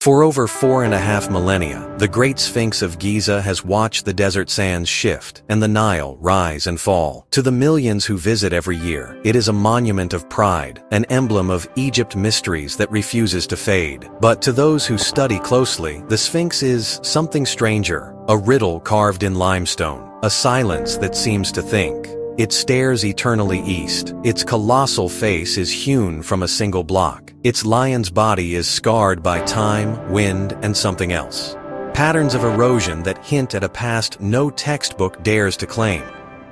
For over 4.5 millennia, the Great Sphinx of Giza has watched the desert sands shift and the Nile rise and fall. To the millions who visit every year, it is a monument of pride, an emblem of Egypt's mysteries that refuses to fade. But to those who study closely, the Sphinx is something stranger, a riddle carved in limestone, a silence that seems to think. It stares eternally east. Its colossal face is hewn from a single block. Its lion's body is scarred by time, wind, and something else. Patterns of erosion that hint at a past no textbook dares to claim.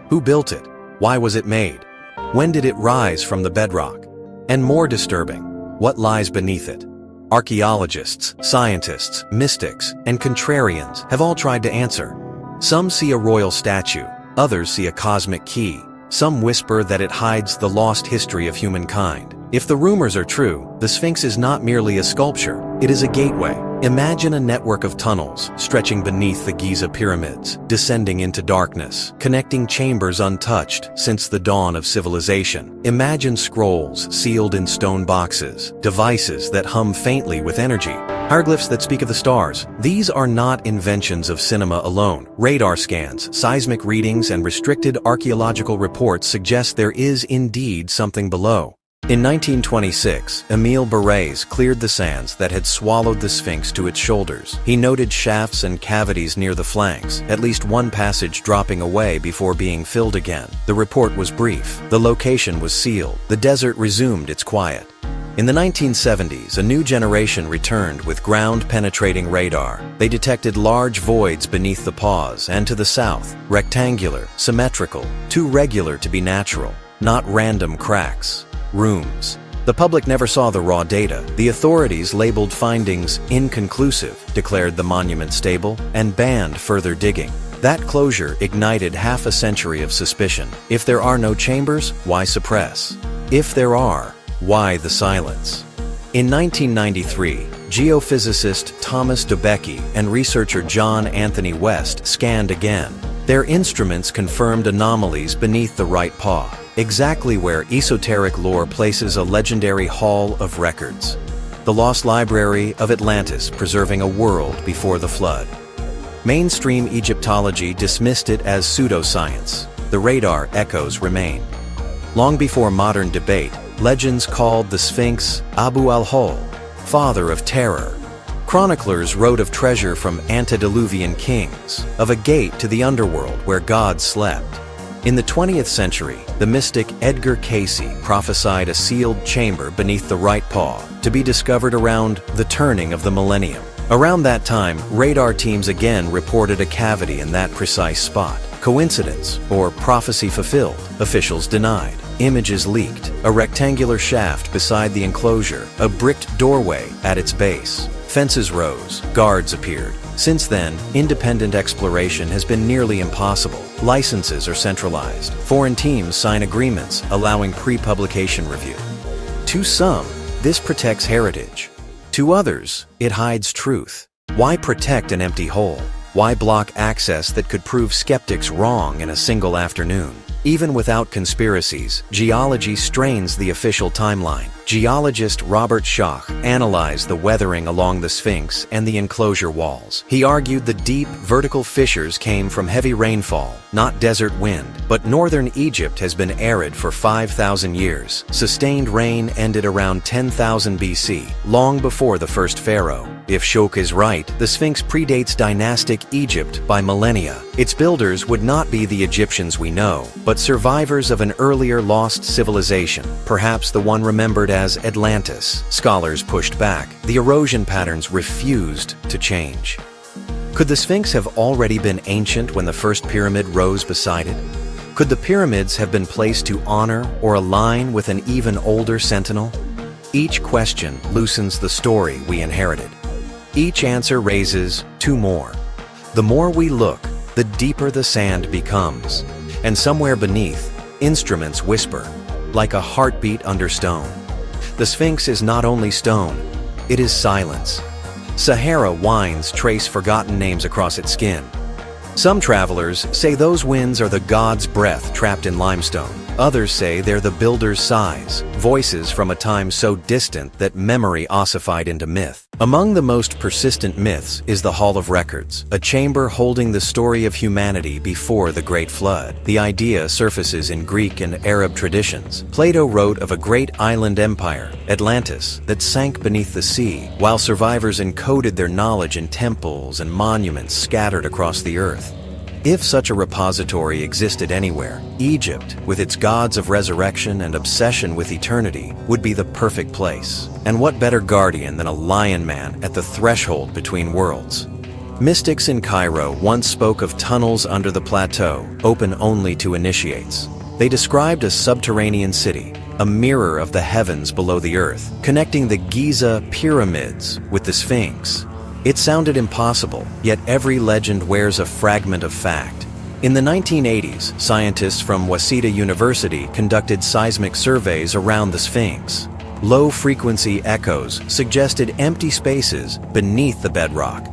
Who built it? Why was it made? When did it rise from the bedrock? And more disturbing, what lies beneath it? Archaeologists, scientists, mystics, and contrarians have all tried to answer. Some see a royal statue. Others see a cosmic key. Some whisper that it hides the lost history of humankind. If the rumors are true, the Sphinx is not merely a sculpture, it is a gateway. Imagine a network of tunnels stretching beneath the Giza pyramids, descending into darkness, connecting chambers untouched since the dawn of civilization. Imagine scrolls sealed in stone boxes, devices that hum faintly with energy, hieroglyphs that speak of the stars. These are not inventions of cinema alone. Radar scans, seismic readings, and restricted archaeological reports suggest there is indeed something below. In 1926, Emile Barrès cleared the sands that had swallowed the Sphinx to its shoulders. He noted shafts and cavities near the flanks, at least one passage dropping away before being filled again. The report was brief. The location was sealed. The desert resumed its quiet. In the 1970s, a new generation returned with ground-penetrating radar. They detected large voids beneath the paws and to the south, rectangular, symmetrical, too regular to be natural, not random cracks. Rooms. The public never saw the raw data. The authorities labeled findings inconclusive, declared the monument stable, and banned further digging. That closure ignited half a century of suspicion. If there are no chambers, why suppress? If there are, why the silence? In 1993, geophysicist Thomas Dobecki and researcher John Anthony West scanned again. Their instruments confirmed anomalies beneath the right paw, exactly where esoteric lore places a legendary hall of records. The lost library of Atlantis preserving a world before the flood. Mainstream Egyptology dismissed it as pseudoscience. The radar echoes remain. Long before modern debate, legends called the Sphinx Abu al-Hol, father of terror. Chroniclers wrote of treasure from antediluvian kings, of a gate to the underworld where gods slept. In the 20th century, the mystic Edgar Cayce prophesied a sealed chamber beneath the right paw to be discovered around the turning of the millennium. Around that time, radar teams again reported a cavity in that precise spot. Coincidence or prophecy fulfilled? Officials denied. Images leaked. A rectangular shaft beside the enclosure, a bricked doorway at its base. Fences rose, guards appeared. Since then, independent exploration has been nearly impossible. Licenses are centralized. Foreign teams sign agreements allowing pre-publication review. To some, this protects heritage. To others, it hides truth. Why protect an empty hole? Why block access that could prove skeptics wrong in a single afternoon? Even without conspiracies, geology strains the official timeline. Geologist Robert Schoch analyzed the weathering along the Sphinx and the enclosure walls. He argued the deep, vertical fissures came from heavy rainfall, not desert wind. But northern Egypt has been arid for 5,000 years. Sustained rain ended around 10,000 BC, long before the first pharaoh. If Schoch is right, the Sphinx predates dynastic Egypt by millennia. Its builders would not be the Egyptians we know, but survivors of an earlier lost civilization, perhaps the one remembered as Atlantis. Scholars pushed back. The erosion patterns refused to change. Could the Sphinx have already been ancient when the first pyramid rose beside it? Could the pyramids have been placed to honor or align with an even older sentinel? Each question loosens the story we inherited. Each answer raises two more. The more we look, the deeper the sand becomes. And somewhere beneath, instruments whisper, like a heartbeat under stone. The Sphinx is not only stone, it is silence. Sahara winds trace forgotten names across its skin. Some travelers say those winds are the god's breath trapped in limestone. Others say they're the builder's sighs, voices from a time so distant that memory ossified into myth. Among the most persistent myths is the Hall of Records, a chamber holding the story of humanity before the Great Flood. The idea surfaces in Greek and Arab traditions. Plato wrote of a great island empire, Atlantis, that sank beneath the sea, while survivors encoded their knowledge in temples and monuments scattered across the earth. If such a repository existed anywhere, Egypt, with its gods of resurrection and obsession with eternity, would be the perfect place. And what better guardian than a lion man at the threshold between worlds? Mystics in Cairo once spoke of tunnels under the plateau, open only to initiates. They described a subterranean city, a mirror of the heavens below the earth, connecting the Giza pyramids with the Sphinx. It sounded impossible, yet every legend wears a fragment of fact. In the 1980s, scientists from Waseda University conducted seismic surveys around the Sphinx. Low-frequency echoes suggested empty spaces beneath the bedrock.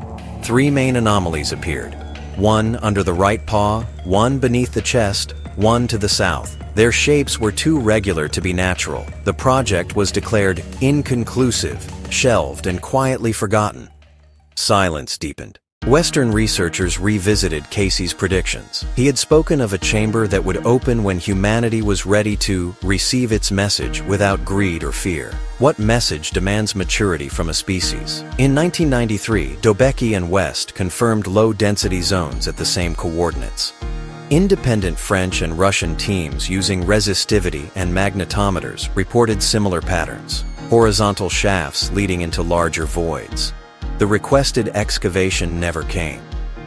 3 main anomalies appeared: one under the right paw, one beneath the chest, one to the south. Their shapes were too regular to be natural. The project was declared inconclusive, shelved, and quietly forgotten. Silence deepened. Western researchers revisited Casey's predictions. He had spoken of a chamber that would open when humanity was ready to receive its message without greed or fear. What message demands maturity from a species? In 1993, Dobecki and West confirmed low-density zones at the same coordinates. Independent French and Russian teams using resistivity and magnetometers reported similar patterns, horizontal shafts leading into larger voids. The requested excavation never came.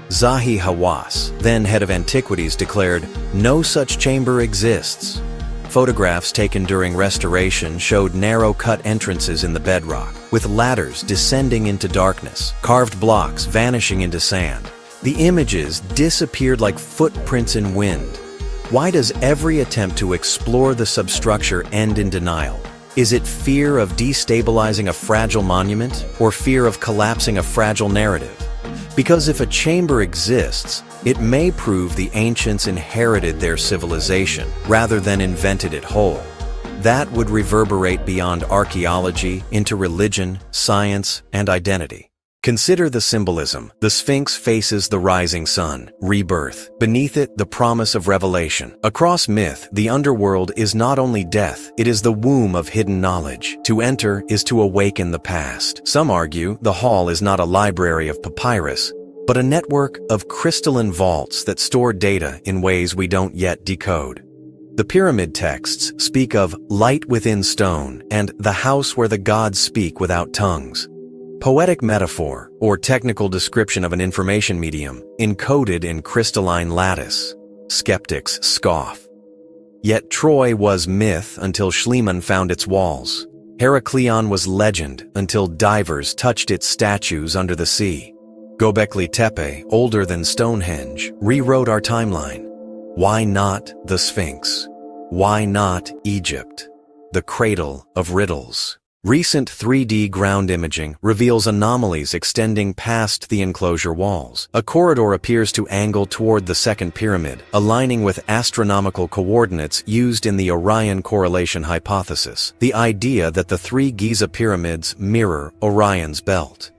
Zahi Hawass, then head of antiquities, declared, "No such chamber exists." Photographs taken during restoration showed narrow-cut entrances in the bedrock, with ladders descending into darkness, carved blocks vanishing into sand. The images disappeared like footprints in wind. Why does every attempt to explore the substructure end in denial? Is it fear of destabilizing a fragile monument, or fear of collapsing a fragile narrative? Because if a chamber exists, it may prove the ancients inherited their civilization rather than invented it whole. That would reverberate beyond archaeology into religion, science, and identity. Consider the symbolism. The Sphinx faces the rising sun, rebirth. Beneath it, the promise of revelation. Across myth, the underworld is not only death, it is the womb of hidden knowledge. To enter is to awaken the past. Some argue the hall is not a library of papyrus, but a network of crystalline vaults that store data in ways we don't yet decode. The pyramid texts speak of light within stone and the house where the gods speak without tongues. Poetic metaphor, or technical description of an information medium, encoded in crystalline lattice. Skeptics scoff. Yet Troy was myth until Schliemann found its walls. Heraklion was legend until divers touched its statues under the sea. Göbekli Tepe, older than Stonehenge, rewrote our timeline. Why not the Sphinx? Why not Egypt? The cradle of riddles. Recent 3D ground imaging reveals anomalies extending past the enclosure walls. A corridor appears to angle toward the second pyramid, aligning with astronomical coordinates used in the Orion correlation hypothesis, the idea that the 3 Giza pyramids mirror Orion's belt.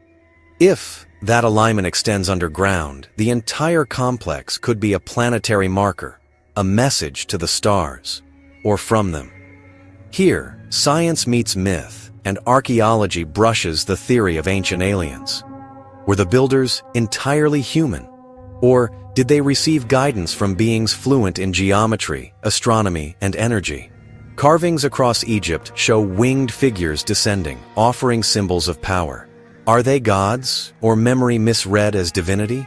If that alignment extends underground, the entire complex could be a planetary marker, a message to the stars, or from them. Here, science meets myth, and archaeology brushes the theory of ancient aliens. Were the builders entirely human? Or did they receive guidance from beings fluent in geometry, astronomy, and energy? Carvings across Egypt show winged figures descending, offering symbols of power. Are they gods, or memory misread as divinity?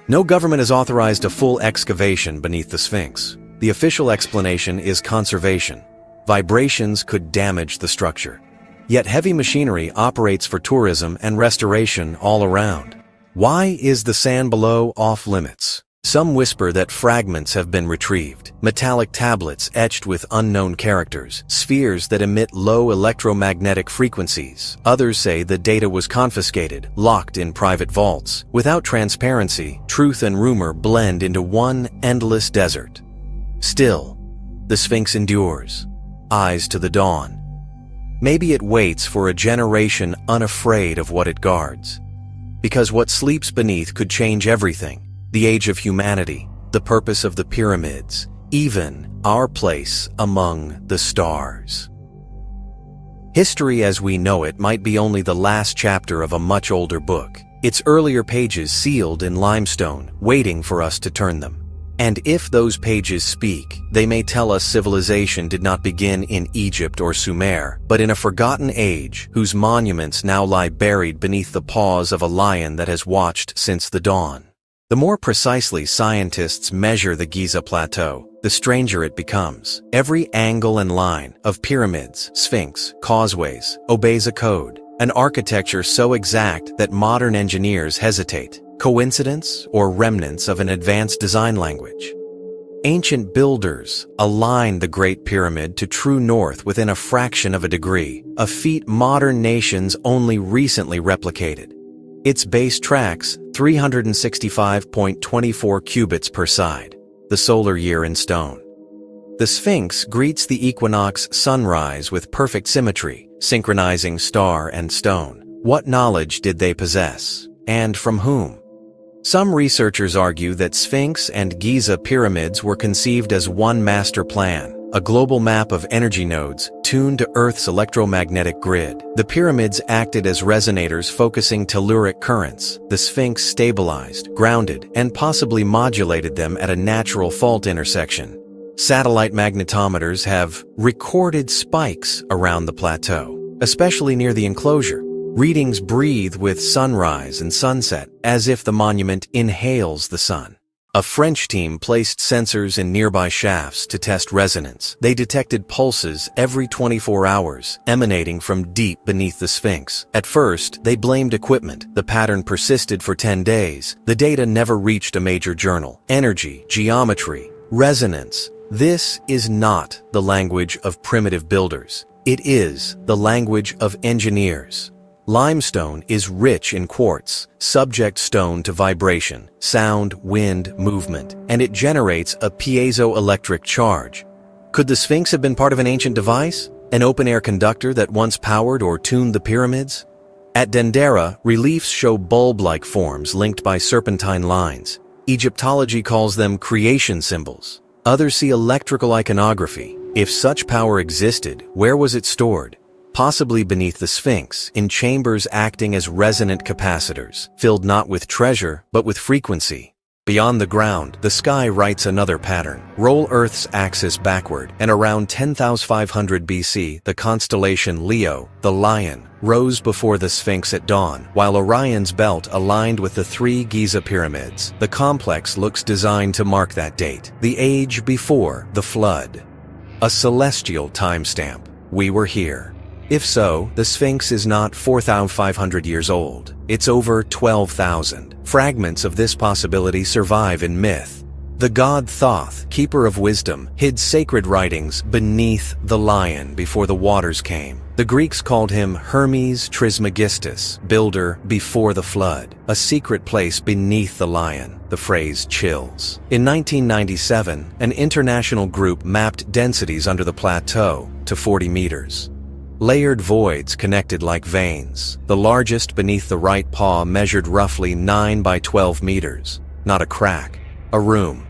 No government has authorized a full excavation beneath the Sphinx. The official explanation is conservation. Vibrations could damage the structure. Yet heavy machinery operates for tourism and restoration all around. Why is the sand below off limits? Some whisper that fragments have been retrieved, metallic tablets etched with unknown characters, spheres that emit low electromagnetic frequencies. Others say the data was confiscated, locked in private vaults. Without transparency, truth and rumor blend into one endless desert. Still, The Sphinx endures, eyes to the dawn. Maybe it waits for a generation unafraid of what it guards. Because what sleeps beneath could change everything: the age of humanity, the purpose of the pyramids, even our place among the stars. History as we know it might be only the last chapter of a much older book, its earlier pages sealed in limestone, waiting for us to turn them. And if those pages speak, they may tell us civilization did not begin in Egypt or Sumer, but in a forgotten age whose monuments now lie buried beneath the paws of a lion that has watched since the dawn. The more precisely scientists measure the Giza Plateau, the stranger it becomes. Every angle and line of pyramids, sphinx, causeways obeys a code, an architecture so exact that modern engineers hesitate. Coincidence or remnants of an advanced design language? Ancient builders aligned the Great Pyramid to true north within a fraction of a degree, a feat modern nations only recently replicated. Its base tracks 365.24 cubits per side, the solar year in stone. The Sphinx greets the equinox sunrise with perfect symmetry, synchronizing star and stone. What knowledge did they possess, and from whom? Some researchers argue that Sphinx and Giza pyramids were conceived as one master plan, a global map of energy nodes tuned to Earth's electromagnetic grid. The pyramids acted as resonators focusing telluric currents. The Sphinx stabilized, grounded, and possibly modulated them at a natural fault intersection. Satellite magnetometers have recorded spikes around the plateau, especially near the enclosure. Readings breathe with sunrise and sunset, as if the monument inhales the sun. A French team placed sensors in nearby shafts to test resonance. They detected pulses every 24 hours, emanating from deep beneath the Sphinx. At first, they blamed equipment. The pattern persisted for 10 days. The data never reached a major journal. Energy, geometry, resonance. This is not the language of primitive builders. It is the language of engineers. Limestone is rich in quartz, subject stone to vibration, sound, wind, movement, and it generates a piezoelectric charge. Could the Sphinx have been part of an ancient device? An open-air conductor that once powered or tuned the pyramids? At Dendera, reliefs show bulb-like forms linked by serpentine lines. Egyptology calls them creation symbols. Others see electrical iconography. If such power existed, where was it stored? Possibly beneath the Sphinx, in chambers acting as resonant capacitors, filled not with treasure, but with frequency. Beyond the ground, the sky writes another pattern. Roll Earth's axis backward, and around 10,500 BC, the constellation Leo, the lion, rose before the Sphinx at dawn, while Orion's belt aligned with the 3 Giza pyramids. The complex looks designed to mark that date, the age before the flood. A celestial timestamp. We were here. If so, the Sphinx is not 4,500 years old. It's over 12,000. Fragments of this possibility survive in myth. The god Thoth, keeper of wisdom, hid sacred writings beneath the lion before the waters came. The Greeks called him Hermes Trismegistus, builder before the flood, a secret place beneath the lion. The phrase chills. In 1997, an international group mapped densities under the plateau to 40 meters. Layered voids connected like veins. The largest beneath the right paw measured roughly 9 by 12 meters. Not a crack, a room.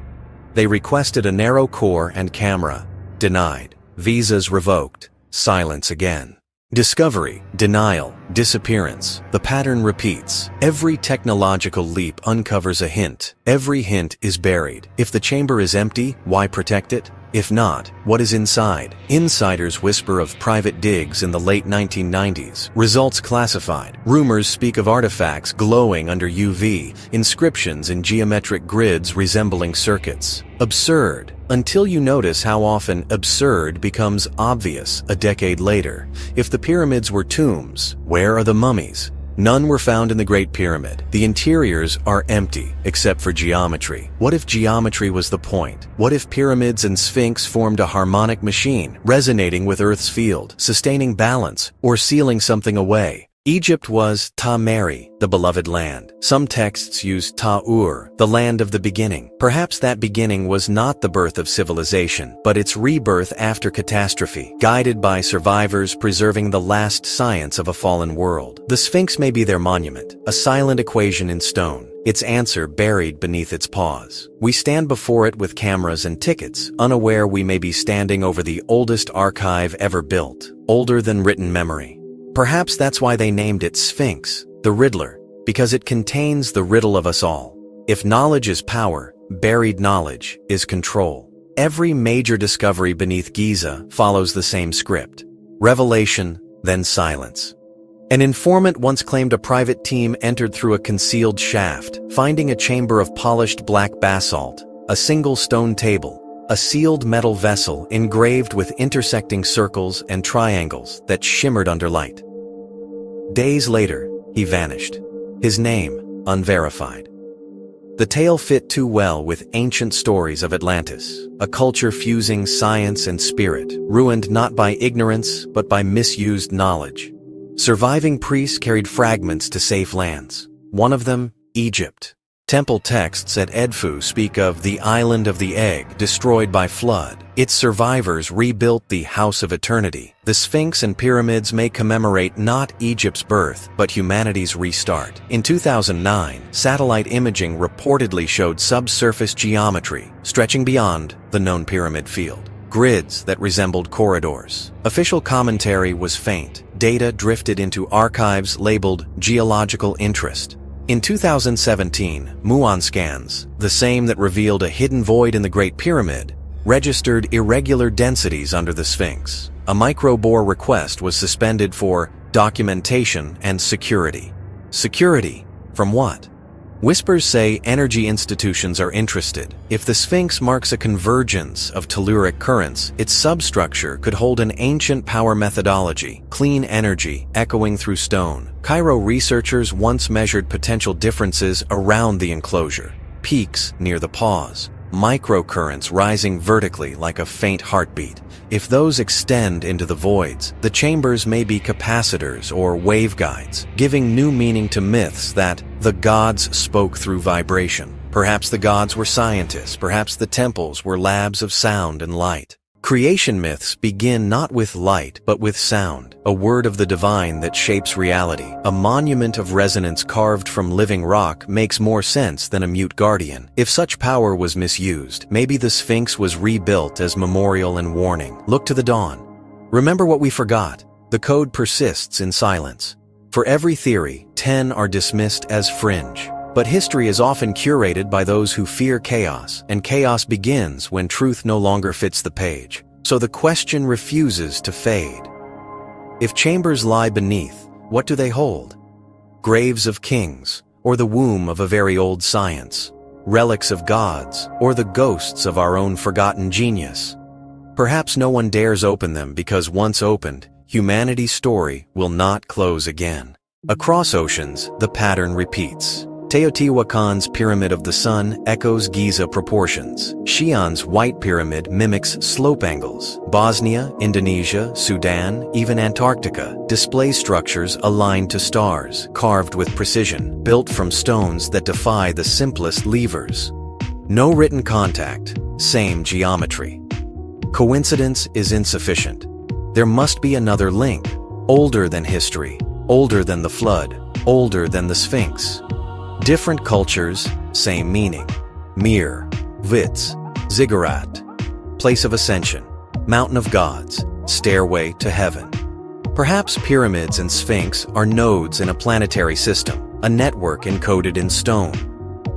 They requested a narrow core and camera. Denied. Visas revoked. Silence again. Discovery, denial, disappearance. The pattern repeats. Every technological leap uncovers a hint. Every hint is buried. If the chamber is empty, why protect it? If not, what is inside? Insiders whisper of private digs in the late 1990s. Results classified. Rumors speak of artifacts glowing under UV, inscriptions in geometric grids resembling circuits. Absurd. Until you notice how often absurd becomes obvious a decade later. If the pyramids were tombs, where are the mummies? None were found in the Great Pyramid. The interiors are empty, except for geometry. What if geometry was the point? What if pyramids and Sphinx formed a harmonic machine, resonating with Earth's field, sustaining balance, or sealing something away? Egypt was Ta-Meri, the beloved land. Some texts use Ta-Ur, the land of the beginning. Perhaps that beginning was not the birth of civilization, but its rebirth after catastrophe, guided by survivors preserving the last science of a fallen world. The Sphinx may be their monument, a silent equation in stone, its answer buried beneath its paws. We stand before it with cameras and tickets, unaware we may be standing over the oldest archive ever built, older than written memory. Perhaps that's why they named it Sphinx, the Riddler, because it contains the riddle of us all. If knowledge is power, buried knowledge is control. Every major discovery beneath Giza follows the same script. Revelation, then silence. An informant once claimed a private team entered through a concealed shaft, finding a chamber of polished black basalt, a single stone table, a sealed metal vessel engraved with intersecting circles and triangles that shimmered under light. Days later, he vanished. His name, unverified. The tale fit too well with ancient stories of Atlantis, a culture fusing science and spirit, ruined not by ignorance but by misused knowledge. Surviving priests carried fragments to safe lands. One of them, Egypt. Temple texts at Edfu speak of the Island of the Egg, destroyed by flood. Its survivors rebuilt the House of Eternity. The Sphinx and pyramids may commemorate not Egypt's birth, but humanity's restart. In 2009, satellite imaging reportedly showed subsurface geometry, stretching beyond the known pyramid field. Grids that resembled corridors. Official commentary was faint. Data drifted into archives labeled geological interest. In 2017, Muon scans, the same that revealed a hidden void in the Great Pyramid, registered irregular densities under the Sphinx. A microbore request was suspended for documentation and security. Security? From what? Whispers say energy institutions are interested. If the Sphinx marks a convergence of telluric currents, its substructure could hold an ancient power methodology, clean energy echoing through stone. Cairo researchers once measured potential differences around the enclosure. Peaks near the paws, microcurrents rising vertically like a faint heartbeat. If those extend into the voids, the chambers may be capacitors or waveguides, giving new meaning to myths that the gods spoke through vibration. Perhaps the gods were scientists, perhaps the temples were labs of sound and light. Creation myths begin not with light, but with sound, a word of the divine that shapes reality. A monument of resonance carved from living rock makes more sense than a mute guardian. If such power was misused, maybe the Sphinx was rebuilt as memorial and warning. Look to the dawn. Remember what we forgot. The code persists in silence. For every theory, 10 are dismissed as fringe. But history is often curated by those who fear chaos, and chaos begins when truth no longer fits the page. So the question refuses to fade. If chambers lie beneath, what do they hold? Graves of kings, or the womb of a very old science? Relics of gods, or the ghosts of our own forgotten genius? Perhaps no one dares open them because once opened, humanity's story will not close again. Across oceans, the pattern repeats. Teotihuacan's Pyramid of the Sun echoes Giza proportions. Xi'an's White Pyramid mimics slope angles. Bosnia, Indonesia, Sudan, even Antarctica display structures aligned to stars, carved with precision, built from stones that defy the simplest levers. No written contact, same geometry. Coincidence is insufficient. There must be another link, older than history, older than the flood, older than the Sphinx. Different cultures, same meaning. Mir, Witz, Ziggurat, place of ascension, mountain of gods, stairway to heaven. Perhaps pyramids and Sphinx are nodes in a planetary system, a network encoded in stone.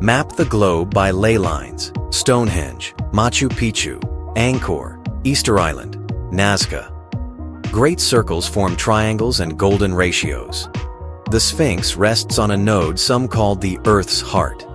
Map the globe by ley lines: Stonehenge, Machu Picchu, Angkor, Easter Island, Nazca. Great circles form triangles and golden ratios. The Sphinx rests on a node some call the Earth's heart.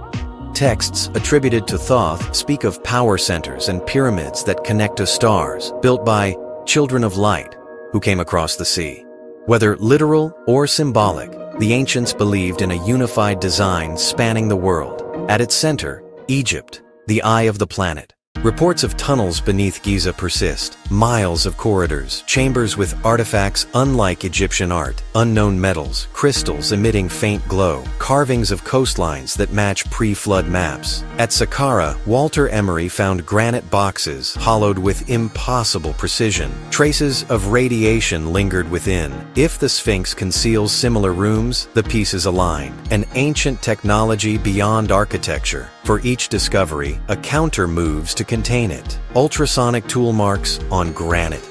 Texts attributed to Thoth speak of power centers and pyramids that connect to stars, built by children of light who came across the sea. Whether literal or symbolic, the ancients believed in a unified design spanning the world. At its center, Egypt, the eye of the planet. Reports of tunnels beneath Giza persist, Miles of corridors, chambers with artifacts unlike Egyptian art, unknown metals, crystals emitting faint glow, carvings of coastlines that match pre-flood maps. At Saqqara, Walter Emery found granite boxes hollowed with impossible precision. Traces of radiation lingered within. If the Sphinx conceals similar rooms, the pieces align. An ancient technology beyond architecture. For each discovery, a counter moves to contain it. Ultrasonic tool marks on granite.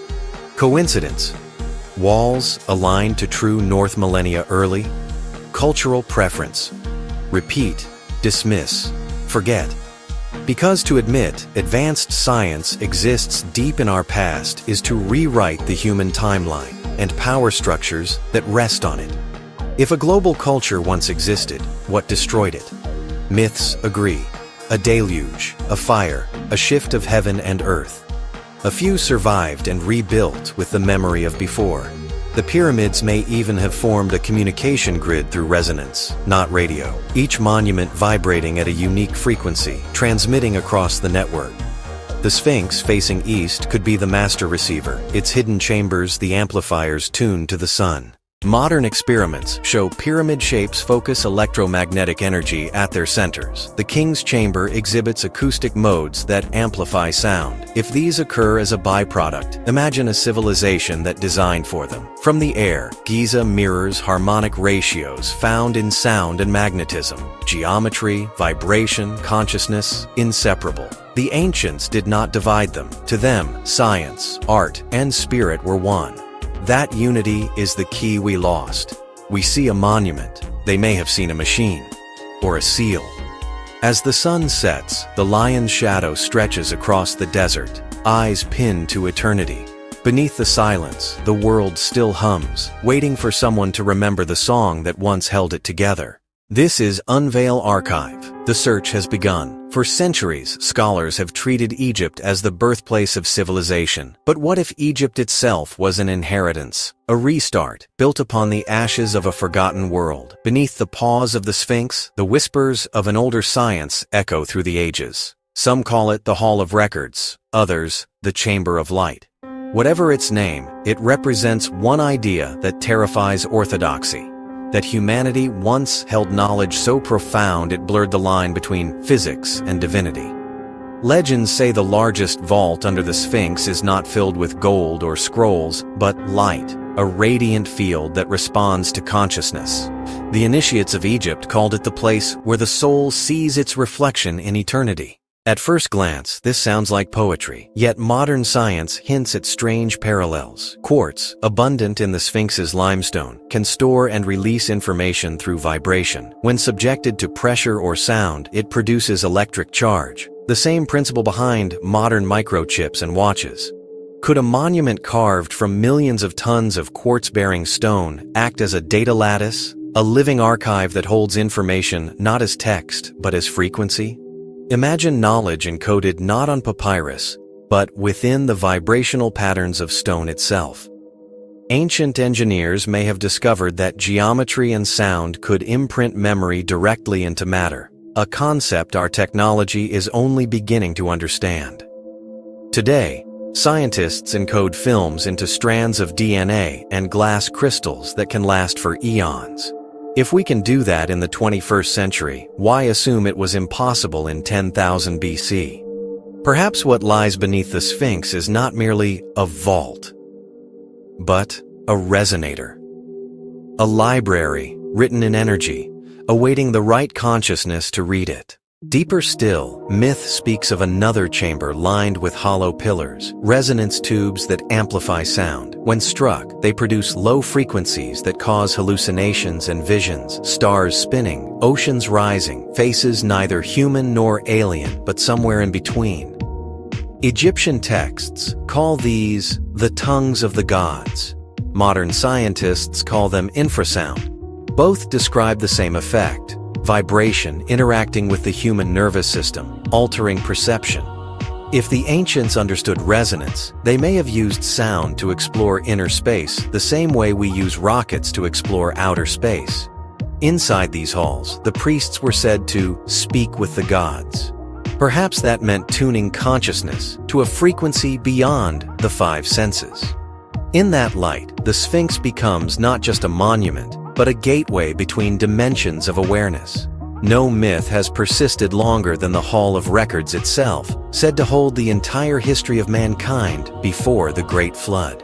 Coincidence? Walls aligned to true North millennia early? Cultural preference. Repeat, dismiss, forget. Because to admit advanced science exists deep in our past is to rewrite the human timeline and power structures that rest on it. If a global culture once existed, what destroyed it? Myths agree. A deluge, a fire, a shift of heaven and earth. A few survived and rebuilt with the memory of before. The pyramids may even have formed a communication grid through resonance, not radio, each monument vibrating at a unique frequency, transmitting across the network. The Sphinx facing east could be the master receiver, its hidden chambers the amplifiers tuned to the sun. Modern experiments show pyramid shapes focus electromagnetic energy at their centers. The King's Chamber exhibits acoustic modes that amplify sound. If these occur as a byproduct, imagine a civilization that designed for them. From the air, Giza mirrors harmonic ratios found in sound and magnetism. Geometry, vibration, consciousness, inseparable. The ancients did not divide them. To them, science, art, and spirit were one. That unity is the key we lost. We see a monument. They may have seen a machine. Or a seal. As the sun sets, the lion's shadow stretches across the desert, eyes pinned to eternity. Beneath the silence, the world still hums, waiting for someone to remember the song that once held it together. This is Unveil Archive. The search has begun. For centuries, scholars have treated Egypt as the birthplace of civilization. But what if Egypt itself was an inheritance? A restart, built upon the ashes of a forgotten world. Beneath the paws of the Sphinx, the whispers of an older science echo through the ages. Some call it the Hall of Records, others, the Chamber of Light. Whatever its name, it represents one idea that terrifies orthodoxy. That humanity once held knowledge so profound it blurred the line between physics and divinity. Legends say the largest vault under the Sphinx is not filled with gold or scrolls, but light, a radiant field that responds to consciousness. The initiates of Egypt called it the place where the soul sees its reflection in eternity. At first glance, this sounds like poetry, yet modern science hints at strange parallels. Quartz, abundant in the Sphinx's limestone, can store and release information through vibration. When subjected to pressure or sound, it produces electric charge. The same principle behind modern microchips and watches. Could a monument carved from millions of tons of quartz-bearing stone act as a data lattice, a living archive that holds information not as text, but as frequency? Imagine knowledge encoded not on papyrus, but within the vibrational patterns of stone itself. Ancient engineers may have discovered that geometry and sound could imprint memory directly into matter, a concept our technology is only beginning to understand. Today, scientists encode films into strands of DNA and glass crystals that can last for eons. If we can do that in the 21st century, why assume it was impossible in 10,000 BC? Perhaps what lies beneath the Sphinx is not merely a vault, but a resonator. A library written in energy, awaiting the right consciousness to read it. Deeper still, myth speaks of another chamber lined with hollow pillars, resonance tubes that amplify sound. When struck, they produce low frequencies that cause hallucinations and visions, stars spinning, oceans rising, faces neither human nor alien, but somewhere in between. Egyptian texts call these the tongues of the gods. Modern scientists call them infrasound. Both describe the same effect. Vibration interacting with the human nervous system, altering perception. If the ancients understood resonance, they may have used sound to explore inner space the same way we use rockets to explore outer space. Inside these halls, the priests were said to speak with the gods. Perhaps that meant tuning consciousness to a frequency beyond the five senses. In that light, the Sphinx becomes not just a monument, but a gateway between dimensions of awareness. No myth has persisted longer than the Hall of Records itself, said to hold the entire history of mankind before the Great Flood.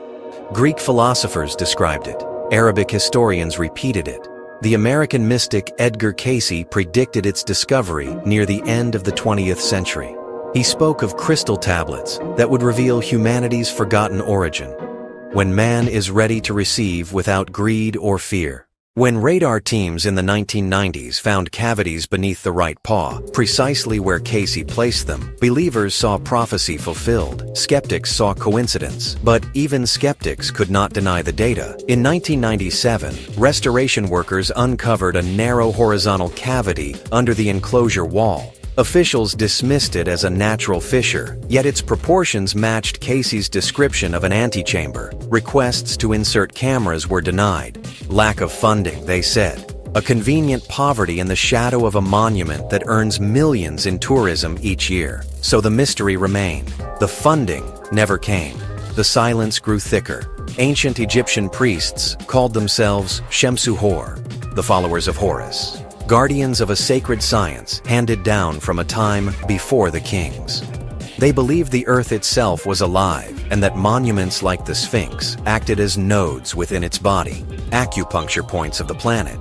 Greek philosophers described it. Arabic historians repeated it. The American mystic Edgar Cayce predicted its discovery near the end of the 20th century. He spoke of crystal tablets that would reveal humanity's forgotten origin, when man is ready to receive without greed or fear. When radar teams in the 1990s found cavities beneath the right paw, precisely where Cayce placed them, believers saw prophecy fulfilled. Skeptics saw coincidence, but even skeptics could not deny the data. In 1997, restoration workers uncovered a narrow horizontal cavity under the enclosure wall. Officials dismissed it as a natural fissure, yet its proportions matched Cayce's description of an antechamber. Requests to insert cameras were denied. Lack of funding, they said. A convenient poverty in the shadow of a monument that earns millions in tourism each year. So the mystery remained. The funding never came. The silence grew thicker. Ancient Egyptian priests called themselves Shemsu-Hor, the followers of Horus, guardians of a sacred science handed down from a time before the kings. They believed the earth itself was alive and that monuments like the Sphinx acted as nodes within its body, acupuncture points of the planet.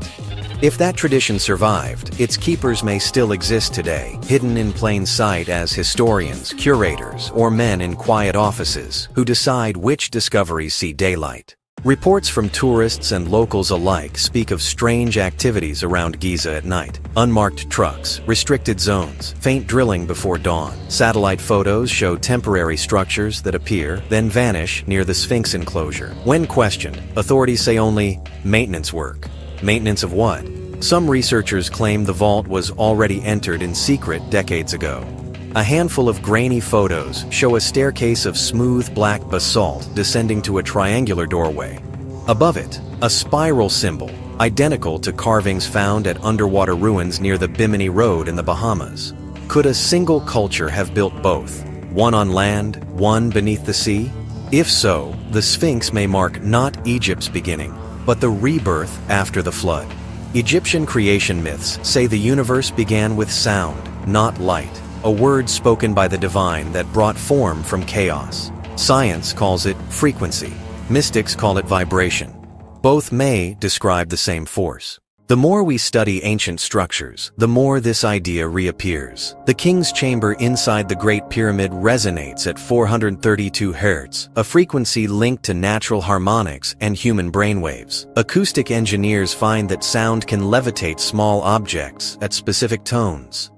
If that tradition survived, its keepers may still exist today, hidden in plain sight as historians, curators, or men in quiet offices who decide which discoveries see daylight. Reports from tourists and locals alike speak of strange activities around Giza at night. Unmarked trucks, restricted zones, faint drilling before dawn. Satellite photos show temporary structures that appear, then vanish near the Sphinx enclosure. When questioned, authorities say only maintenance work. Maintenance of what? Some researchers claim the vault was already entered in secret decades ago. A handful of grainy photos show a staircase of smooth black basalt descending to a triangular doorway. Above it, a spiral symbol, identical to carvings found at underwater ruins near the Bimini Road in the Bahamas. Could a single culture have built both, one on land, one beneath the sea? If so, the Sphinx may mark not Egypt's beginning, but the rebirth after the flood. Egyptian creation myths say the universe began with sound, not light. A word spoken by the divine that brought form from chaos. Science calls it frequency. Mystics call it vibration. Both may describe the same force. The more we study ancient structures, the more this idea reappears. The king's chamber inside the Great Pyramid resonates at 432 Hz, a frequency linked to natural harmonics and human brainwaves. Acoustic engineers find that sound can levitate small objects at specific tones.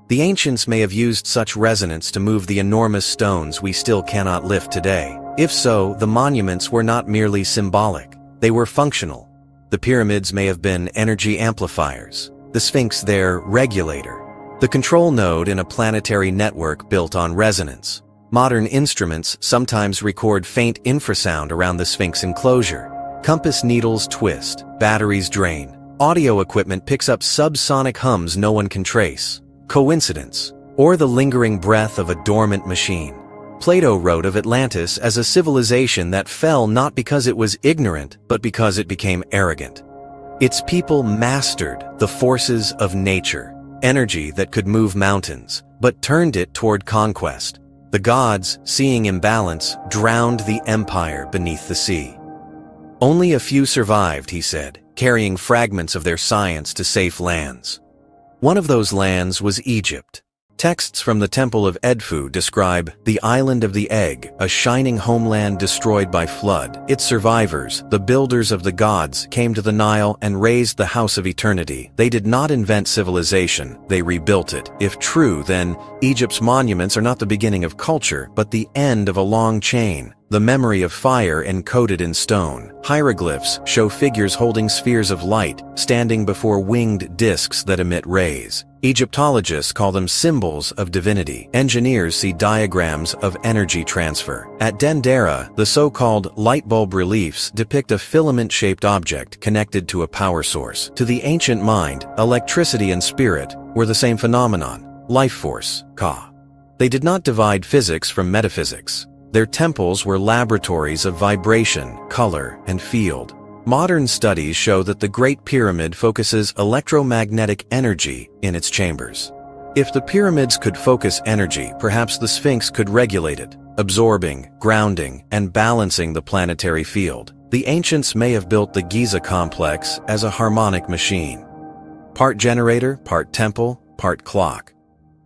The ancients may have used such resonance to move the enormous stones we still cannot lift today. If so, the monuments were not merely symbolic. They were functional. The pyramids may have been energy amplifiers, the Sphinx their regulator, the control node in a planetary network built on resonance. Modern instruments sometimes record faint infrasound around the Sphinx enclosure. Compass needles twist, batteries drain. Audio equipment picks up subsonic hums no one can trace. Coincidence, or the lingering breath of a dormant machine. Plato wrote of Atlantis as a civilization that fell not because it was ignorant, but because it became arrogant. Its people mastered the forces of nature, energy that could move mountains, but turned it toward conquest. The gods, seeing imbalance, drowned the empire beneath the sea. Only a few survived, he said, carrying fragments of their science to safe lands. One of those lands was Egypt. Texts from the Temple of Edfu describe the Island of the Egg, a shining homeland destroyed by flood. Its survivors, the builders of the gods, came to the Nile and raised the House of Eternity. They did not invent civilization, they rebuilt it. If true, then Egypt's monuments are not the beginning of culture, but the end of a long chain. The memory of fire encoded in stone. Hieroglyphs show figures holding spheres of light, standing before winged discs that emit rays. Egyptologists call them symbols of divinity. Engineers see diagrams of energy transfer. At Dendera, the so-called light bulb reliefs depict a filament-shaped object connected to a power source. To the ancient mind, electricity and spirit were the same phenomenon. Life force, Ka. They did not divide physics from metaphysics. Their temples were laboratories of vibration, color, and field. Modern studies show that the Great Pyramid focuses electromagnetic energy in its chambers. If the pyramids could focus energy, perhaps the Sphinx could regulate it, absorbing, grounding, and balancing the planetary field. The ancients may have built the Giza complex as a harmonic machine. Part generator, part temple, part clock.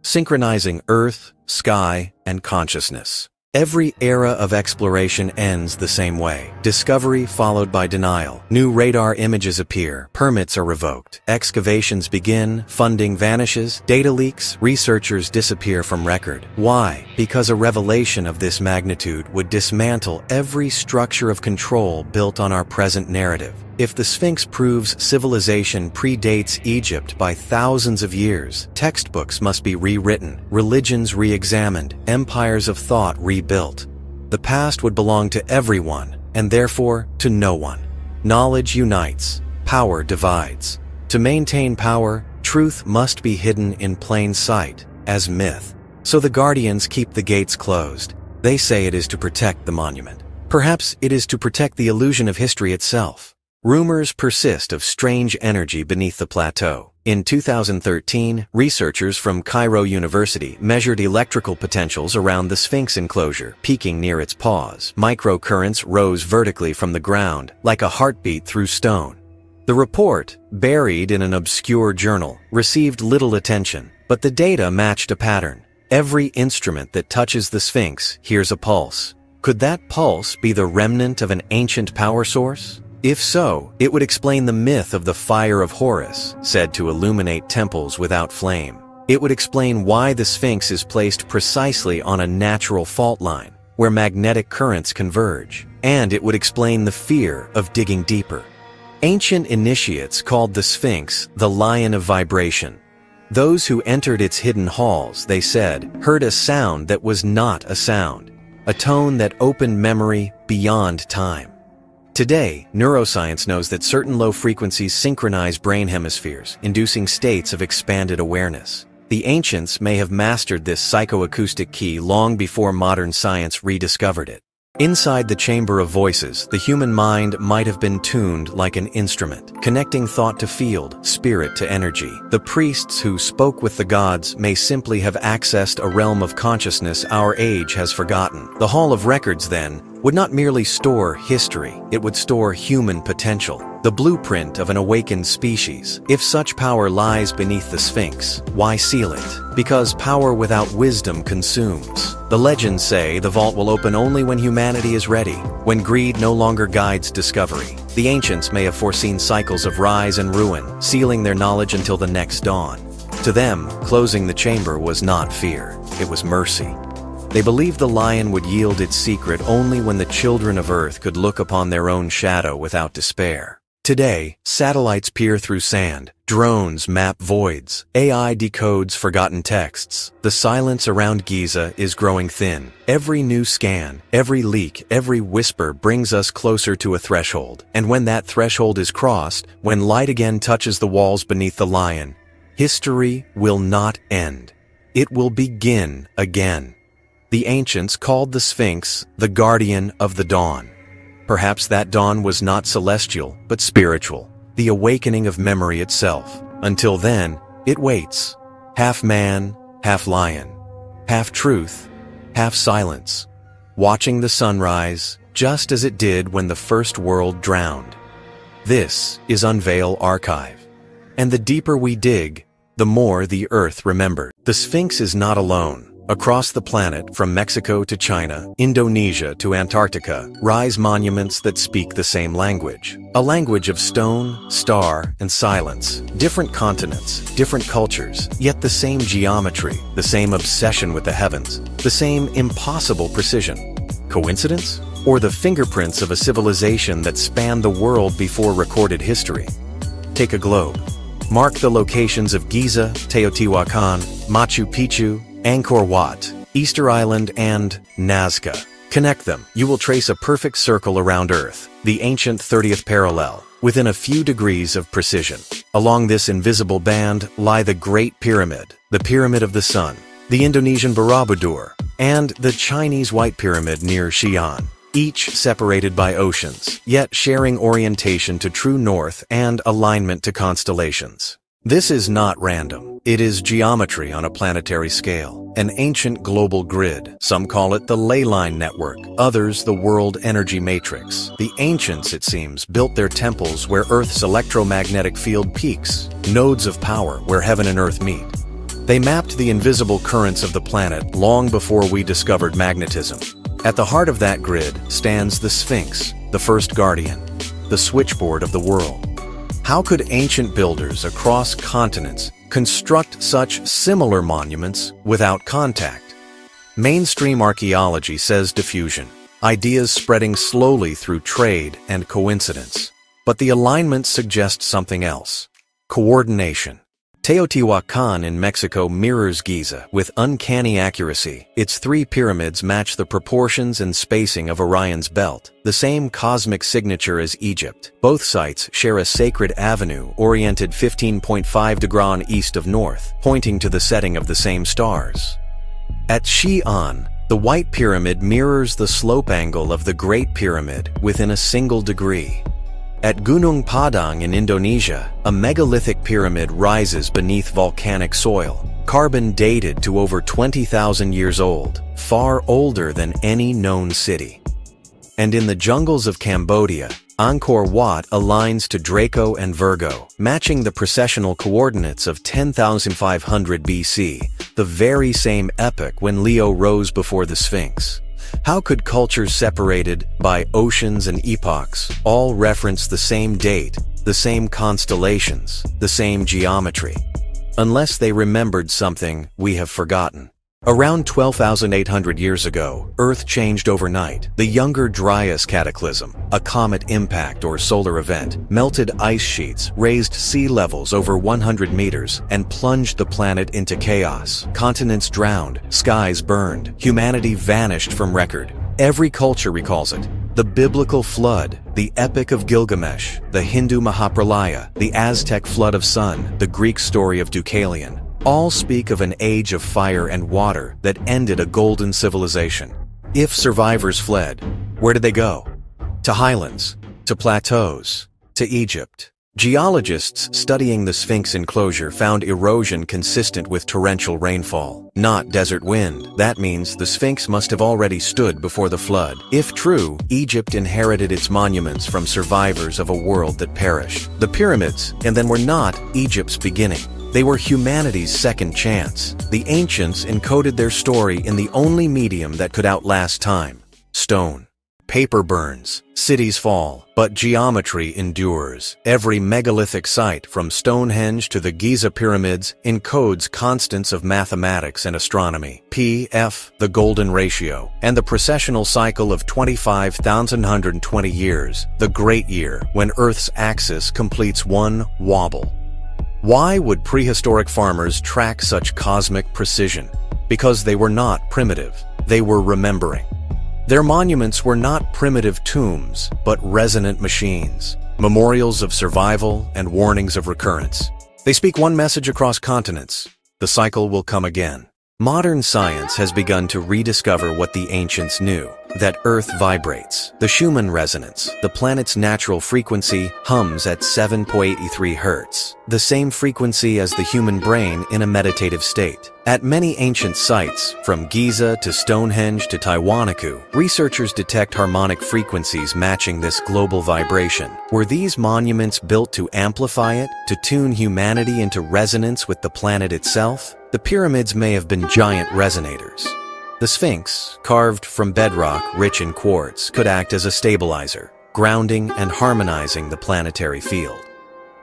Synchronizing earth, sky, and consciousness. Every era of exploration ends the same way. Discovery followed by denial. New radar images appear, permits are revoked, excavations begin, funding vanishes, data leaks, researchers disappear from record. Why? Because a revelation of this magnitude would dismantle every structure of control built on our present narrative. If the Sphinx proves civilization predates Egypt by thousands of years, textbooks must be rewritten, religions re-examined, empires of thought rebuilt. The past would belong to everyone, and therefore to no one. Knowledge unites, power divides. To maintain power, truth must be hidden in plain sight, as myth. So the guardians keep the gates closed. They say it is to protect the monument. Perhaps it is to protect the illusion of history itself. Rumors persist of strange energy beneath the plateau. In 2013, researchers from Cairo University measured electrical potentials around the Sphinx enclosure, peaking near its paws. Microcurrents rose vertically from the ground, like a heartbeat through stone. The report, buried in an obscure journal, received little attention, but the data matched a pattern. Every instrument that touches the Sphinx hears a pulse. Could that pulse be the remnant of an ancient power source? If so, it would explain the myth of the fire of Horus, said to illuminate temples without flame. It would explain why the Sphinx is placed precisely on a natural fault line, where magnetic currents converge. And it would explain the fear of digging deeper. Ancient initiates called the Sphinx the Lion of Vibration. Those who entered its hidden halls, they said, heard a sound that was not a sound, a tone that opened memory beyond time. Today, neuroscience knows that certain low frequencies synchronize brain hemispheres, inducing states of expanded awareness. The ancients may have mastered this psychoacoustic key long before modern science rediscovered it. Inside the chamber of voices, the human mind might have been tuned like an instrument, connecting thought to field, spirit to energy. The priests who spoke with the gods may simply have accessed a realm of consciousness our age has forgotten. The Hall of Records, then, would not merely store history, it would store human potential, the blueprint of an awakened species. If such power lies beneath the Sphinx, why seal it? Because power without wisdom consumes. The legends say the vault will open only when humanity is ready, when greed no longer guides discovery. The ancients may have foreseen cycles of rise and ruin, sealing their knowledge until the next dawn. To them, closing the chamber was not fear, it was mercy. They believed the lion would yield its secret only when the children of Earth could look upon their own shadow without despair. Today, satellites peer through sand, drones map voids, AI decodes forgotten texts. The silence around Giza is growing thin. Every new scan, every leak, every whisper brings us closer to a threshold. And when that threshold is crossed, when light again touches the walls beneath the lion, history will not end. It will begin again. The ancients called the Sphinx the guardian of the dawn. Perhaps that dawn was not celestial, but spiritual, the awakening of memory itself. Until then, it waits. Half man, half lion. Half truth, half silence. Watching the sunrise, just as it did when the first world drowned. This is Unveil Archive. And the deeper we dig, the more the Earth remembered. The Sphinx is not alone. Across the planet, from Mexico to China, Indonesia to Antarctica, rise monuments that speak the same language. A language of stone, star, and silence. Different continents, different cultures, yet the same geometry, the same obsession with the heavens, the same impossible precision. Coincidence? Or the fingerprints of a civilization that spanned the world before recorded history? Take a globe. Mark the locations of Giza, Teotihuacan, Machu Picchu, Angkor Wat, Easter Island, and Nazca. Connect them. You will trace a perfect circle around Earth, the ancient 30th parallel. within a few degrees of precision. Along this invisible band lie the Great Pyramid, the Pyramid of the Sun, the Indonesian Borobudur, and the Chinese White Pyramid near Xi'an, each separated by oceans, yet sharing orientation to true north and alignment to constellations. This is not random. It is geometry on a planetary scale, an ancient global grid. Some call it the ley line network, others the world energy matrix. The ancients, it seems, built their temples where Earth's electromagnetic field peaks, nodes of power where heaven and earth meet. They mapped the invisible currents of the planet long before we discovered magnetism. At the heart of that grid stands the Sphinx, the first guardian, the switchboard of the world. How could ancient builders across continents construct such similar monuments without contact? Mainstream archaeology says diffusion, ideas spreading slowly through trade and coincidence. But the alignments suggest something else: coordination. Teotihuacan in Mexico mirrors Giza with uncanny accuracy. Its three pyramids match the proportions and spacing of Orion's belt, the same cosmic signature as Egypt. Both sites share a sacred avenue oriented 15.5 degrees east of north, pointing to the setting of the same stars. At Xi'an, the White Pyramid mirrors the slope angle of the Great Pyramid within a single degree. At Gunung Padang in Indonesia, a megalithic pyramid rises beneath volcanic soil, carbon dated to over 20,000 years old, far older than any known city. And in the jungles of Cambodia, Angkor Wat aligns to Draco and Virgo, matching the precessional coordinates of 10,500 BC, the very same epoch when Leo rose before the Sphinx. How could cultures separated by oceans and epochs all reference the same date, the same constellations, the same geometry? Unless they remembered something we have forgotten. Around 12,800 years ago, Earth changed overnight. The Younger Dryas cataclysm, a comet impact or solar event, melted ice sheets, raised sea levels over 100 meters, and plunged the planet into chaos. Continents drowned, skies burned, humanity vanished from record. Every culture recalls it. The biblical flood, the Epic of Gilgamesh, the Hindu Mahapralaya, the Aztec flood of sun, the Greek story of Deucalion. All speak of an age of fire and water that ended a golden civilization. If survivors fled, where did they go? To highlands, to plateaus, to Egypt. Geologists studying the Sphinx enclosure found erosion consistent with torrential rainfall, not desert wind. That means the Sphinx must have already stood before the flood. If true, Egypt inherited its monuments from survivors of a world that perished. The pyramids, and then, were not Egypt's beginning. They were humanity's second chance. The ancients encoded their story in the only medium that could outlast time: stone. Paper burns, cities fall, but geometry endures. Every megalithic site, from Stonehenge to the Giza pyramids, encodes constants of mathematics and astronomy. P-F, the golden ratio, and the precessional cycle of 25,120 years, the great year, when Earth's axis completes one wobble. Why would prehistoric farmers track such cosmic precision? Because they were not primitive. They were remembering. Their monuments were not primitive tombs, but resonant machines, memorials of survival and warnings of recurrence. They speak one message across continents: the cycle will come again. Modern science has begun to rediscover what the ancients knew: that Earth vibrates. The Schumann resonance, the planet's natural frequency, hums at 7.83 Hz, the same frequency as the human brain in a meditative state. At many ancient sites, from Giza to Stonehenge to Tiwanaku, researchers detect harmonic frequencies matching this global vibration. Were these monuments built to amplify it, to tune humanity into resonance with the planet itself? The pyramids may have been giant resonators. The Sphinx, carved from bedrock rich in quartz, could act as a stabilizer, grounding and harmonizing the planetary field.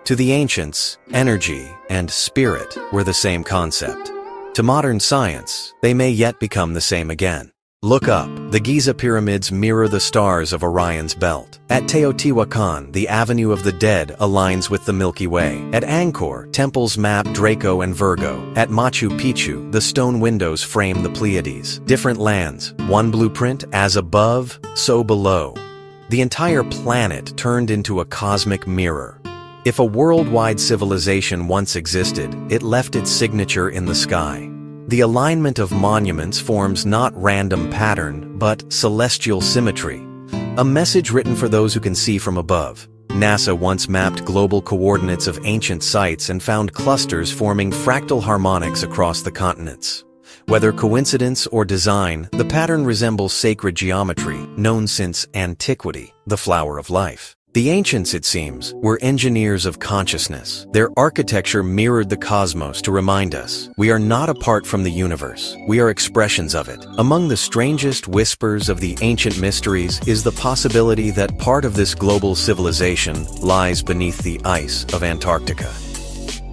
To the ancients, energy and spirit were the same concept. To modern science, they may yet become the same again. Look up. The Giza pyramids mirror the stars of Orion's belt. At Teotihuacan, the Avenue of the Dead aligns with the Milky Way. At Angkor, temples map Draco and Virgo. At Machu Picchu, the stone windows frame the Pleiades. Different lands, one blueprint, as above, so below. The entire planet turned into a cosmic mirror. If a worldwide civilization once existed, it left its signature in the sky. The alignment of monuments forms not random pattern, but celestial symmetry, a message written for those who can see from above. NASA once mapped global coordinates of ancient sites and found clusters forming fractal harmonics across the continents. Whether coincidence or design, the pattern resembles sacred geometry, known since antiquity, the flower of life. The ancients, it seems, were engineers of consciousness. Their architecture mirrored the cosmos to remind us, we are not apart from the universe, we are expressions of it. Among the strangest whispers of the ancient mysteries is the possibility that part of this global civilization lies beneath the ice of Antarctica.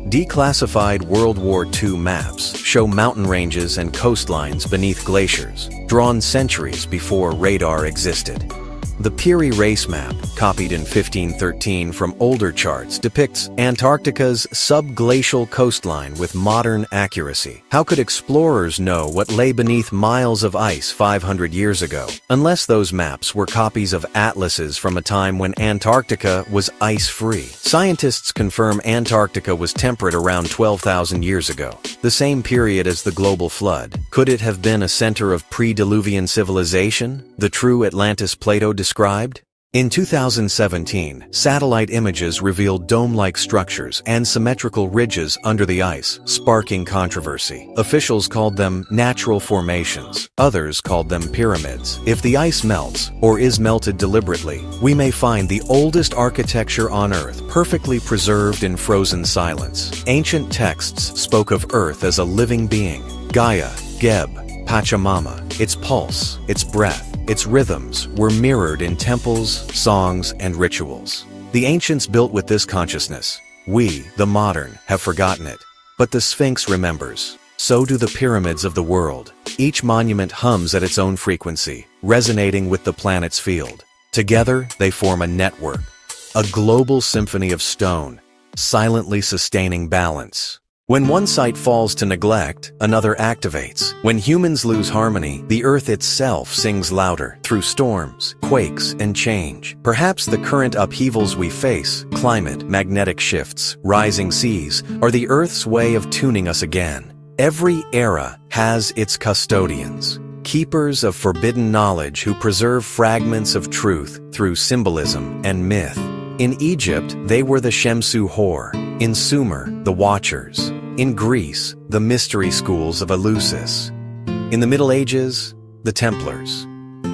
Declassified World War II maps show mountain ranges and coastlines beneath glaciers, drawn centuries before radar existed. The Peary Race map, copied in 1513 from older charts, depicts Antarctica's subglacial coastline with modern accuracy. How could explorers know what lay beneath miles of ice 500 years ago, unless those maps were copies of atlases from a time when Antarctica was ice-free? Scientists confirm Antarctica was temperate around 12,000 years ago, the same period as the global flood. Could it have been a center of pre-Diluvian civilization, the true Atlantis Plato described? In 2017, satellite images revealed dome-like structures and symmetrical ridges under the ice, sparking controversy. Officials called them natural formations. Others called them pyramids. If the ice melts, or is melted deliberately, we may find the oldest architecture on Earth perfectly preserved in frozen silence. Ancient texts spoke of Earth as a living being. Gaia, Geb, Pachamama, its pulse, its breath, its rhythms were mirrored in temples, songs, and rituals. The ancients built with this consciousness. We, the modern, have forgotten it. But the Sphinx remembers. So do the pyramids of the world. Each monument hums at its own frequency, resonating with the planet's field. Together, they form a network, a global symphony of stone, silently sustaining balance. When one site falls to neglect, another activates. When humans lose harmony, the earth itself sings louder through storms, quakes, and change. Perhaps the current upheavals we face, climate, magnetic shifts, rising seas, are the earth's way of tuning us again. Every era has its custodians, keepers of forbidden knowledge who preserve fragments of truth through symbolism and myth. In Egypt, they were the Shemsu Hor. In Sumer, the Watchers. In Greece, the mystery schools of Eleusis. In the Middle Ages, the Templars.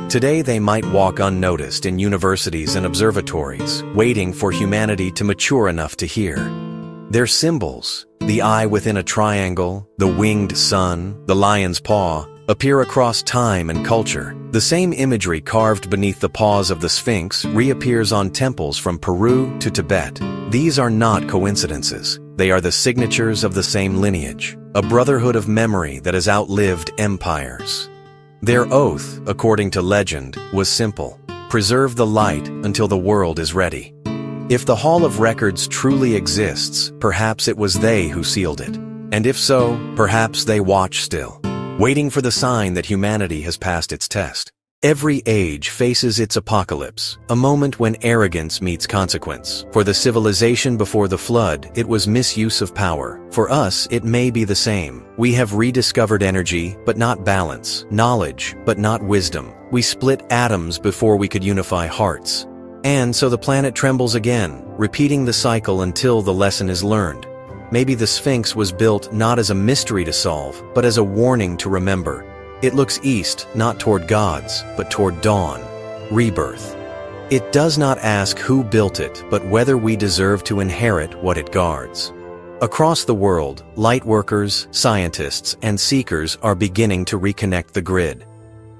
Today they might walk unnoticed in universities and observatories, waiting for humanity to mature enough to hear. Their symbols, the eye within a triangle, the winged sun, the lion's paw, appear across time and culture. The same imagery carved beneath the paws of the Sphinx reappears on temples from Peru to Tibet. These are not coincidences. They are the signatures of the same lineage, a brotherhood of memory that has outlived empires. Their oath, according to legend, was simple: preserve the light until the world is ready. If the Hall of Records truly exists, perhaps it was they who sealed it. And if so, perhaps they watch still, waiting for the sign that humanity has passed its test. Every age faces its apocalypse, a moment when arrogance meets consequence. For the civilization before the flood, it was misuse of power. For us, it may be the same. We have rediscovered energy, but not balance, knowledge, but not wisdom. We split atoms before we could unify hearts. And so the planet trembles again, repeating the cycle until the lesson is learned. Maybe the Sphinx was built not as a mystery to solve, but as a warning to remember. It looks east, not toward gods, but toward dawn, rebirth. It does not ask who built it, but whether we deserve to inherit what it guards. Across the world, lightworkers, scientists, and seekers are beginning to reconnect the grid.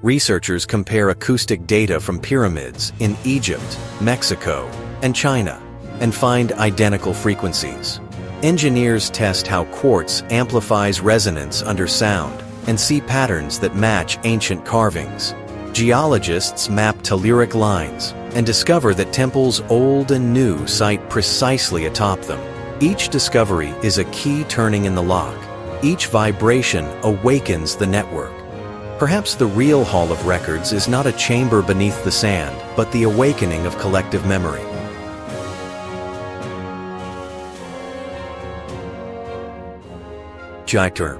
Researchers compare acoustic data from pyramids in Egypt, Mexico, and China, and find identical frequencies. Engineers test how quartz amplifies resonance under sound, and see patterns that match ancient carvings. Geologists map telluric lines and discover that temples old and new site precisely atop them. Each discovery is a key turning in the lock. Each vibration awakens the network. Perhaps the real Hall of Records is not a chamber beneath the sand, but the awakening of collective memory. Chapter: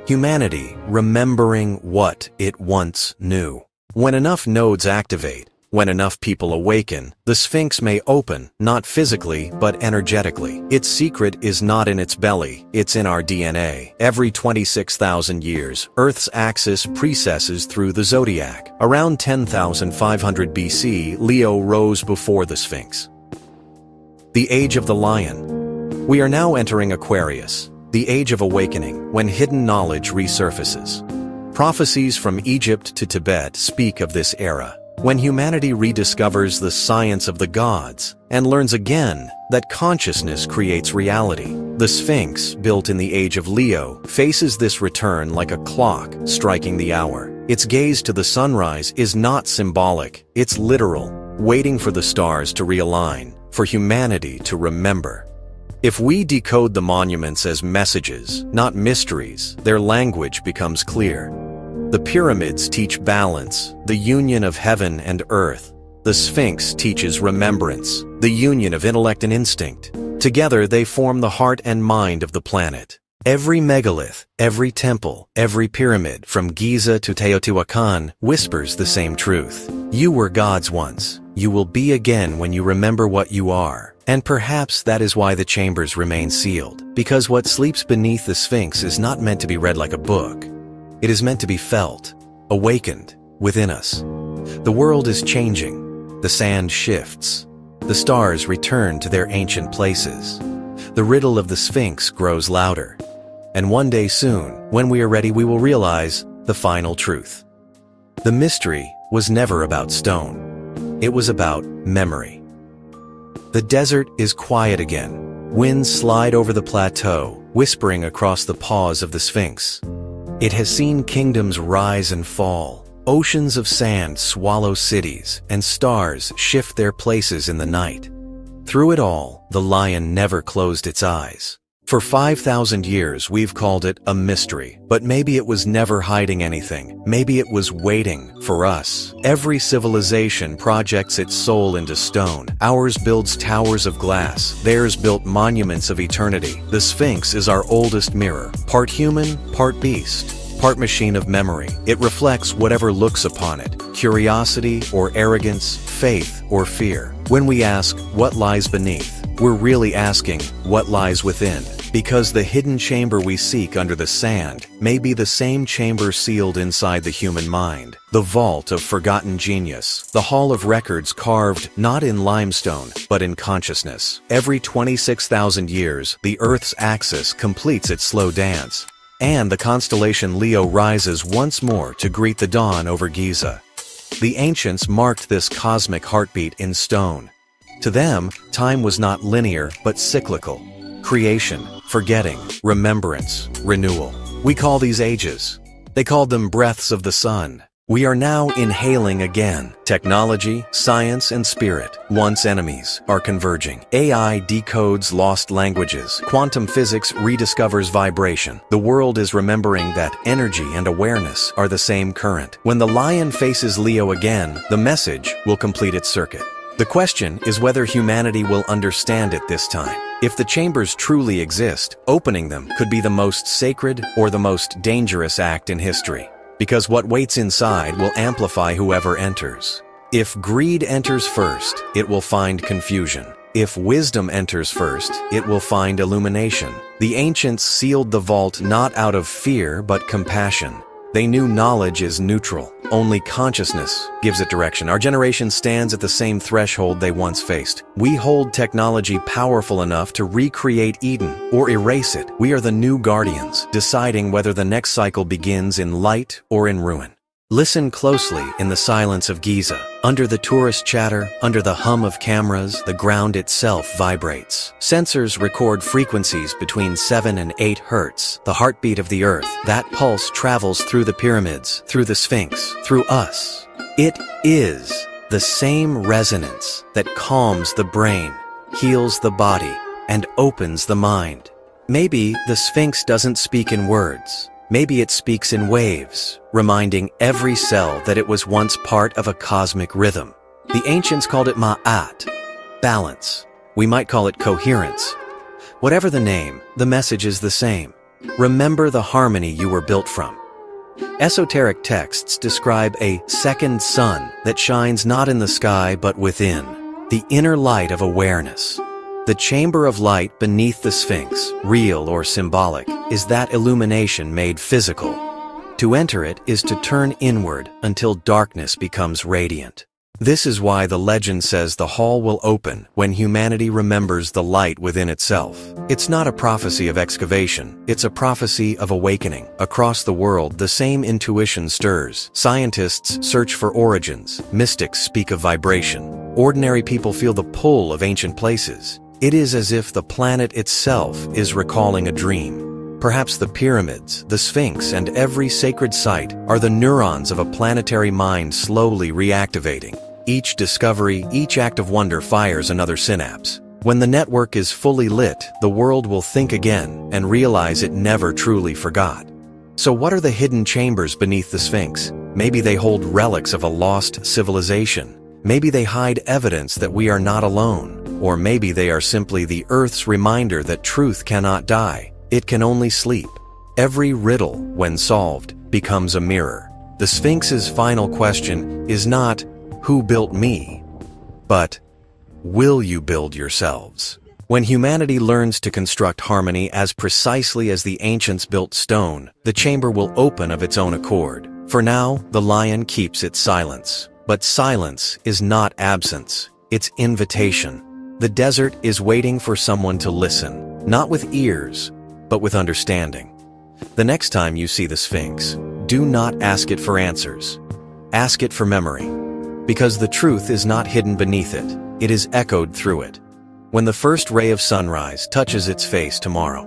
Humanity remembering what it once knew. When enough nodes activate, when enough people awaken, the Sphinx may open, not physically, but energetically. Its secret is not in its belly, it's in our DNA. Every 26,000 years, Earth's axis precesses through the zodiac. Around 10,500 BC, Leo rose before the Sphinx. The Age of the Lion. We are now entering Aquarius, the Age of Awakening, when hidden knowledge resurfaces. Prophecies from Egypt to Tibet speak of this era, when humanity rediscovers the science of the gods and learns again that consciousness creates reality. The Sphinx, built in the Age of Leo, faces this return like a clock striking the hour. Its gaze to the sunrise is not symbolic, it's literal, waiting for the stars to realign, for humanity to remember. If we decode the monuments as messages, not mysteries, their language becomes clear. The pyramids teach balance, the union of heaven and earth. The Sphinx teaches remembrance, the union of intellect and instinct. Together they form the heart and mind of the planet. Every megalith, every temple, every pyramid, from Giza to Teotihuacan, whispers the same truth. You were gods once. You will be again when you remember what you are. And perhaps that is why the chambers remain sealed, because what sleeps beneath the Sphinx is not meant to be read like a book. It is meant to be felt, awakened, within us. The world is changing. The sand shifts. The stars return to their ancient places. The riddle of the Sphinx grows louder. And one day soon, when we are ready, we will realize the final truth. The mystery was never about stone. It was about memory. The desert is quiet again. Winds slide over the plateau, whispering across the paws of the Sphinx. It has seen kingdoms rise and fall, oceans of sand swallow cities, and stars shift their places in the night. Through it all, the lion never closed its eyes. For 5,000 years, we've called it a mystery, but maybe it was never hiding anything. Maybe it was waiting for us. Every civilization projects its soul into stone. Ours builds towers of glass. Theirs built monuments of eternity. The Sphinx is our oldest mirror, part human, part beast, part machine of memory. It reflects whatever looks upon it, curiosity or arrogance, faith or fear. When we ask, what lies beneath, we're really asking, what lies within? Because the hidden chamber we seek under the sand may be the same chamber sealed inside the human mind. The vault of forgotten genius, the hall of records carved not in limestone, but in consciousness. Every 26,000 years, the Earth's axis completes its slow dance. And the constellation Leo rises once more to greet the dawn over Giza. The ancients marked this cosmic heartbeat in stone. To them, time was not linear, but cyclical. Creation, forgetting, remembrance, renewal. We call these ages. They called them breaths of the sun. We are now inhaling again. Technology, science, and spirit, once enemies, are converging. AI decodes lost languages. Quantum physics rediscovers vibration. The world is remembering that energy and awareness are the same current. When the lion faces Leo again, the message will complete its circuit. The question is whether humanity will understand it this time. If the chambers truly exist, opening them could be the most sacred or the most dangerous act in history. Because what waits inside will amplify whoever enters. If greed enters first, it will find confusion. If wisdom enters first, it will find illumination. The ancients sealed the vault not out of fear but compassion. They knew knowledge is neutral. Only consciousness gives it direction. Our generation stands at the same threshold they once faced. We hold technology powerful enough to recreate Eden or erase it. We are the new guardians, deciding whether the next cycle begins in light or in ruin. Listen closely in the silence of Giza. Under the tourist chatter, under the hum of cameras, the ground itself vibrates. Sensors record frequencies between 7 and 8 hertz, the heartbeat of the earth. That pulse travels through the pyramids, through the Sphinx, through us. It is the same resonance that calms the brain, heals the body, and opens the mind. Maybe the Sphinx doesn't speak in words. Maybe it speaks in waves, reminding every cell that it was once part of a cosmic rhythm. The ancients called it ma'at, balance. We might call it coherence. Whatever the name, the message is the same. Remember the harmony you were built from. Esoteric texts describe a second sun that shines not in the sky but within, the inner light of awareness. The chamber of light beneath the Sphinx, real or symbolic, is that illumination made physical. To enter it is to turn inward until darkness becomes radiant. This is why the legend says the hall will open when humanity remembers the light within itself. It's not a prophecy of excavation, it's a prophecy of awakening. Across the world, the same intuition stirs. Scientists search for origins, mystics speak of vibration. Ordinary people feel the pull of ancient places. It is as if the planet itself is recalling a dream. Perhaps the pyramids, the Sphinx, and every sacred site are the neurons of a planetary mind slowly reactivating. Each discovery, each act of wonder fires another synapse. When the network is fully lit, the world will think again and realize it never truly forgot. So what are the hidden chambers beneath the Sphinx? Maybe they hold relics of a lost civilization. Maybe they hide evidence that we are not alone. Or maybe they are simply the Earth's reminder that truth cannot die. It can only sleep. Every riddle, when solved, becomes a mirror. The Sphinx's final question is not, "Who built me?" but, "Will you build yourselves?" When humanity learns to construct harmony as precisely as the ancients built stone, the chamber will open of its own accord. For now, the lion keeps its silence. But silence is not absence, it's invitation. The desert is waiting for someone to listen, not with ears, but with understanding. The next time you see the Sphinx, do not ask it for answers. Ask it for memory. Because the truth is not hidden beneath it, it is echoed through it. When the first ray of sunrise touches its face tomorrow,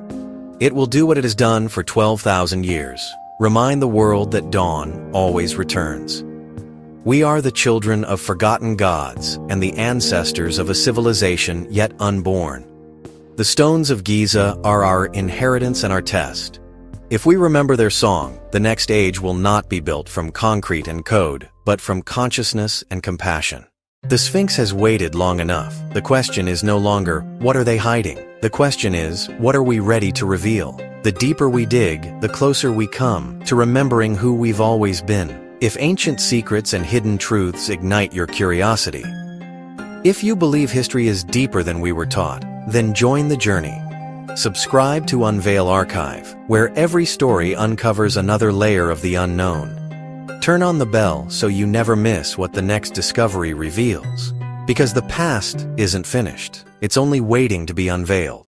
it will do what it has done for 12,000 years. Remind the world that dawn always returns. We are the children of forgotten gods and the ancestors of a civilization yet unborn. The stones of Giza are our inheritance and our test. If we remember their song, the next age will not be built from concrete and code, but from consciousness and compassion. The Sphinx has waited long enough. The question is no longer, what are they hiding? The question is, what are we ready to reveal? The deeper we dig, the closer we come to remembering who we've always been. If ancient secrets and hidden truths ignite your curiosity, if you believe history is deeper than we were taught, then join the journey. Subscribe to Unveil Archive, where every story uncovers another layer of the unknown. Turn on the bell so you never miss what the next discovery reveals. Because the past isn't finished, it's only waiting to be unveiled.